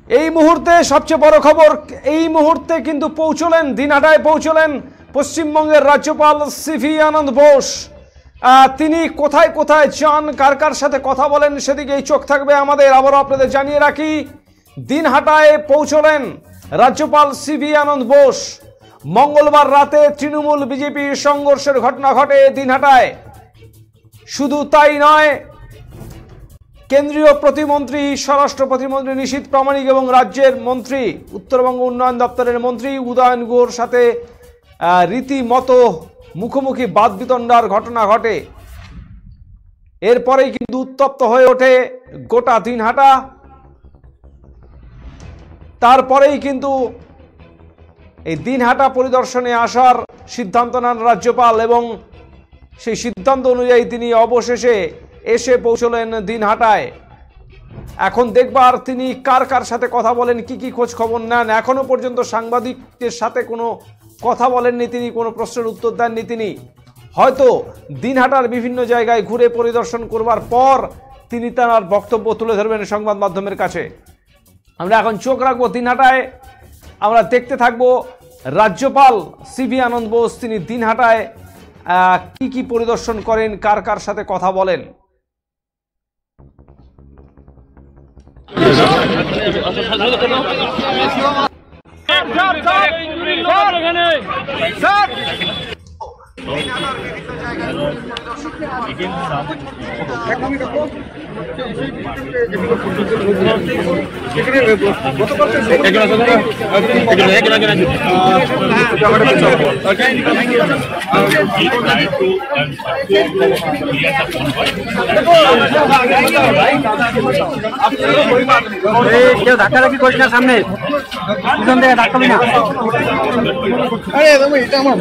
এই মুহূর্তে সবচেয়ে বড় খবর, এই মুহূর্তে কিন্তু পৌঁছলেন, দিনহাটায় পৌঁছলেন পশ্চিমবঙ্গের রাজ্যপাল সিভি আনন্দ বোস। তিনি কোথায় কোথায় যান, কার কার সাথে কথা বলেন, সেদিকেই চোখ থাকবে আমাদের। আবারও আপনাদের জানিয়ে রাখি, দিনহাটায় পৌঁছলেন রাজ্যপাল সিভি আনন্দ বোস। মঙ্গলবার রাতে তৃণমূল বিজেপি সংঘর্ষের ঘটনা ঘটে দিনহাটায়। শুধু তাই নয়, কেন্দ্রীয় প্রতিমন্ত্রী, স্বরাষ্ট্র প্রতিমন্ত্রী নিশীথ প্রামাণিক এবং রাজ্যের মন্ত্রী, উত্তরবঙ্গ উন্নয়ন দপ্তরের মন্ত্রী উদয়ন গুহর সাথে রীতিমতো মুখোমুখি বাদবিতণ্ডার ঘটনা ঘটে। এরপরেই কিন্তু উত্তপ্ত হয়ে ওঠে গোটা দিনহাটা। তারপরেই কিন্তু এই দিনহাটা পরিদর্শনে আসার সিদ্ধান্ত নেন রাজ্যপাল এবং সেই সিদ্ধান্ত অনুযায়ী তিনি অবশেষে এসে পৌঁছলেন দিনহাটায়। এখন দেখবার তিনি কার কার সাথে কথা বলেন, কি কি খোঁজ খবর নেন। এখনো পর্যন্ত সাংবাদিকদের সাথে কোনো কথা বলেননি তিনি, কোনো প্রশ্নের উত্তর দেননি তিনি। হয়তো দিনহাটার বিভিন্ন জায়গায় ঘুরে পরিদর্শন করবার পর তিনি তার বক্তব্য তুলে ধরবেন সংবাদ মাধ্যমের কাছে। আমরা এখন চোখ রাখবো দিনহাটায়, আমরা দেখতে থাকবো রাজ্যপাল সিভি আনন্দ বোস তিনি দিনহাটায় কি কি পরিদর্শন করেন, কার কার সাথে কথা বলেন। কেউ ধাক্কাধাক্কি করিস না, সামনে পিছন থেকে ধাক্কাবি না। আরে এটা আমার